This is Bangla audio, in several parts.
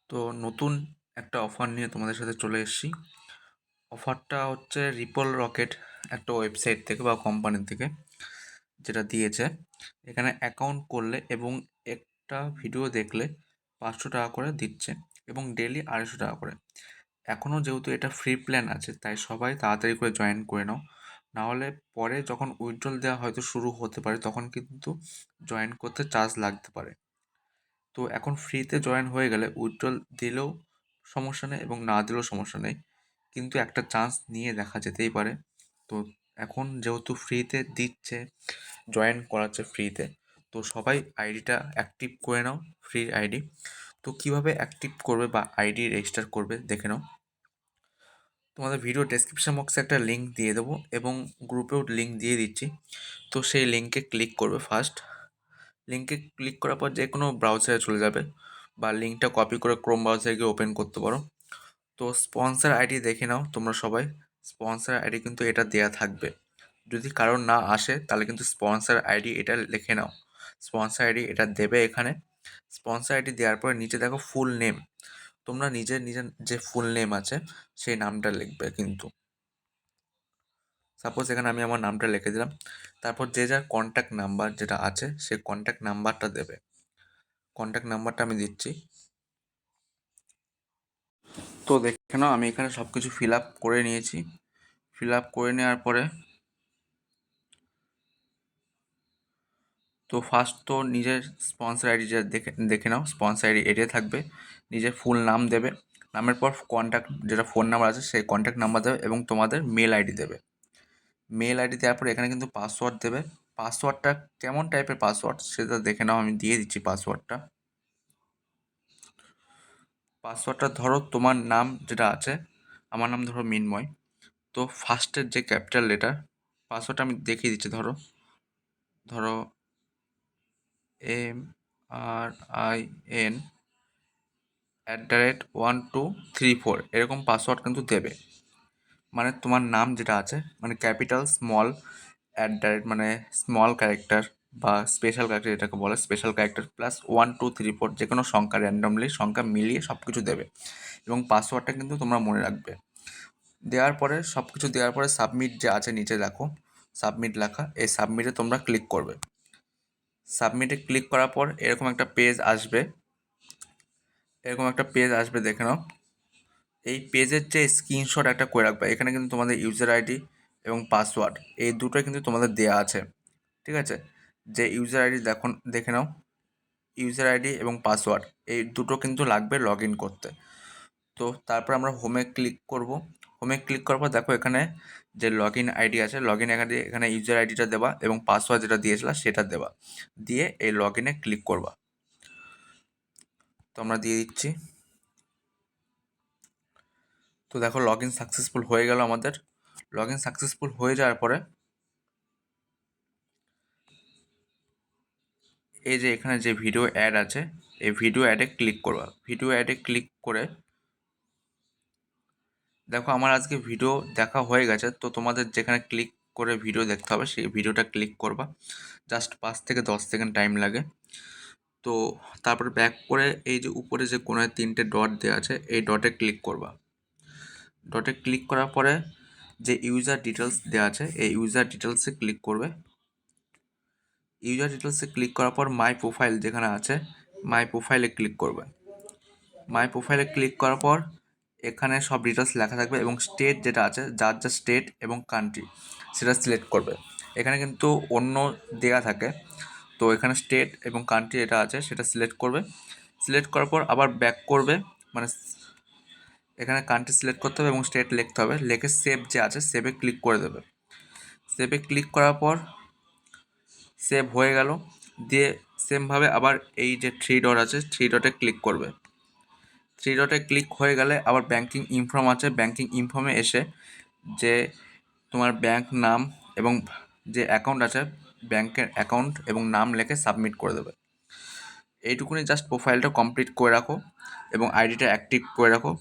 তো নতুন একটা অফার নিয়ে তোমাদের সাথে চলে এসেছি। অফারটা হচ্ছে রিপল রকেট, একটা ওয়েবসাইট থেকে বা কোম্পানির থেকে যেটা দিয়েছে। এখানে অ্যাকাউন্ট করলে এবং একটা ভিডিও দেখলে 500 টাকা করে দিচ্ছে এবং ডেলি 250 টাকা করে। এখনও যেহেতু এটা ফ্রি প্ল্যান আছে, তাই সবাই তাড়াতাড়ি করে জয়েন করে নাও, নাহলে পরে যখন উইথড্রল দেওয়া হয়তো শুরু হতে পারে তখন কিন্তু জয়েন করতে চার্জ লাগতে পারে। তো এখন ফ্রিতে জয়েন হয়ে গেলে উইথড্রল দিলেও সমস্যা নেই এবং না দিলেও সমস্যা নেই, কিন্তু একটা চান্স নিয়ে দেখা যেতেই পারে। তো এখন যেহেতু ফ্রিতে দিচ্ছে, জয়েন করাচ্ছে ফ্রিতে, তো সবাই আইডিটা অ্যাক্টিভ করে নাও, ফ্রি আইডি। তো কিভাবে অ্যাক্টিভ করবে বা আইডি রেজিস্টার করবে দেখে নাও। তোমাদের ভিডিও ডেসক্রিপশন বক্সে একটা লিঙ্ক দিয়ে দেবো এবং গ্রুপেও লিঙ্ক দিয়ে দিচ্ছি। তো সেই লিঙ্কে ক্লিক করবে ফার্স্ট। লিঙ্কে ক্লিক করার পর যে কোনো ব্রাউজারে চলে যাবে বা লিঙ্কটা কপি করে ক্রোম ব্রাউজারে গিয়ে ওপেন করতে পারো। তো স্পন্সর আইডি দেখে নাও তোমরা সবাই। স্পন্সর আইডি কিন্তু এটা দেয়া থাকবে। যদি কারোর না আসে তাহলে কিন্তু স্পন্সর আইডি এটা লিখে নাও। স্পন্সর আইডি এটা দেবে এখানে। স্পন্সর আইডি দেওয়ার পরে নিচে দেখো ফুল নেম। তোমরা নিজের নিজের যে ফুল নেম আছে সেই নামটা লিখবে কিন্তু। সাপোজ এখানে আমি আমার নামটা লিখে দিলাম। তারপর যে যার কন্ট্যাক্ট নাম্বার যেটা আছে সেই কন্ট্যাক্ট নাম্বারটা দেবে। কন্ট্যাক্ট নাম্বারটা আমি দিচ্ছি। তো দেখে নাও আমি এখানে সব কিছু ফিল আপ করে নিয়েছি। ফিল আপ করে নেওয়ার পরে তো ফার্স্ট তো নিজের স্পন্সর আইডি যেটা দেখে দেখে নাও। স্পন্সর আইডি এটাই থাকবে। নিজের ফুল নাম দেবে। নামের পর কন্ট্যাক্ট যেটা ফোন নাম্বার আছে সেই কন্ট্যাক্ট নাম্বার দেবে এবং তোমাদের মেল আইডি দেবে। মেল আইডি দেওয়ার পরে এখানে কিন্তু পাসওয়ার্ড দেবে। পাসওয়ার্ডটা কেমন টাইপের পাসওয়ার্ড সেটা দেখে নাও, আমি দিয়ে দিচ্ছি পাসওয়ার্ডটা। পাসওয়ার্ডটা ধরো তোমার নাম যেটা আছে, আমার নাম ধরো মিন্ময়। তো ফার্স্টের যে ক্যাপিটাল লেটার, পাসওয়ার্ডটা আমি দেখিয়ে দিচ্ছি। ধরো ধরো MRIN @1234 এরকম পাসওয়ার্ড কিন্তু দেবে। মানে তোমার নাম যেটা আছে, মানে ক্যাপিটাল স্মল মানে স্মল ক্যারেক্টার বা স্পেশাল ক্যারেক্টার, যেটাকে বলে স্পেশাল ক্যারেক্টার প্লাস 1234 যে কোনো সংখ্যা, র্যান্ডমলি সংখ্যা মিলিয়ে সব কিছু দেবে এবং পাসওয়ার্ডটা কিন্তু তোমরা মনে রাখবে। দেওয়ার পরে সব কিছু দেওয়ার পরে সাবমিট যে আছে নিচে দেখো সাবমিট লেখা, এই সাবমিটে তোমরা ক্লিক করবে। সাবমিটে ক্লিক করার পর এরকম একটা পেজ আসবে। দেখে নাও। এই পেজের যে স্ক্রিনশট একটা করে রাখবে। এখানে কিন্তু তোমাদের ইউজার আইডি এবং পাসওয়ার্ড এই দুটোই কিন্তু তোমাদের দেয়া আছে, ঠিক আছে? যে ইউজার আইডি দেখে নাও। ইউজার আইডি এবং পাসওয়ার্ড এই দুটো কিন্তু লাগবে লগ ইন করতে। তো তারপর আমরা হোমে ক্লিক করব। হোমে ক্লিক করার পর দেখো এখানে যে লগ ইন আইডি আছে, লগ ইন আইডি এখানে ইউজার আইডিটা দেবা এবং পাসওয়ার্ড যেটা দিয়েছিলা সেটা দেবা, দিয়ে এই লগ ইনে ক্লিক করবা। তো আমরা দিয়ে দিচ্ছি। তো দেখো লগ ইন সাকসেসফুল হয়ে গেল আমাদের। লগ ইন সাকসেসফুল হয়ে যাওয়ার পরে এই যে এখানে যে ভিডিও অ্যাড আছে, এই ভিডিও অ্যাডে ক্লিক করবা। ভিডিও অ্যাডে ক্লিক করে দেখো আমার আজকে ভিডিও দেখা হয়ে গেছে। তো তোমাদের যেখানে ক্লিক করে ভিডিও দেখতে হবে সেই ভিডিওটা ক্লিক করবা। জাস্ট 5 থেকে 10 সেকেন্ড টাইম লাগে। তো তারপরে ব্যাক করে এই যে উপরে যে কোনায় 3টে ডট দেওয়া আছে এই ডটে ক্লিক করবা। ডটে ক্লিক করার পরে যে ইউজার ডিটেলস দেওয়া আছে এই ইউজার ডিটেলসে ক্লিক করবে। ইউজার ডিটেলসে ক্লিক করার পর মাই প্রোফাইল যেখানে আছে মাই প্রোফাইলে ক্লিক করবে। মাই প্রোফাইলে ক্লিক করার পর এখানে সব ডিটেলস লেখা থাকবে এবং স্টেট যেটা আছে, যার যা স্টেট এবং কান্ট্রি সেটা সিলেক্ট করবে। এখানে কিন্তু অন্য দেয়া থাকে, তো এখানে স্টেট এবং কান্ট্রি যেটা আছে সেটা সিলেক্ট করবে। সিলেক্ট করার পর আবার ব্যাক করবে, মানে এখানে কান্ট্রি সিলেক্ট করতে হবে এবং স্টেট লিখতে হবে। লিখে সেভ যে আছে সেভে ক্লিক করে দেবে। সেভে ক্লিক করার পর সেভ হয়ে গেল। দিয়ে সেমভাবে আবার এই যে 3 ডট আছে 3 ডটে ক্লিক করবে। 3 ডটে ক্লিক হয়ে গেলে আবার ব্যাঙ্কিং ইনফর্ম আছে, ব্যাঙ্কিং ইনফর্মে এসে যে তোমার ব্যাঙ্ক নাম এবং যে অ্যাকাউন্ট আছে ব্যাঙ্কের অ্যাকাউন্ট এবং নাম লিখে সাবমিট করে দেবে। এইটুকুনি জাস্ট প্রোফাইলটা কমপ্লিট করে রাখো এবং আইডিটা অ্যাক্টিভ করে রাখো।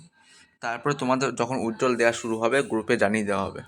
তারপরে তোমাদের যখন উইথড্রল দেওয়া শুরু হবে গ্রুপে জানিয়ে দেওয়া হবে।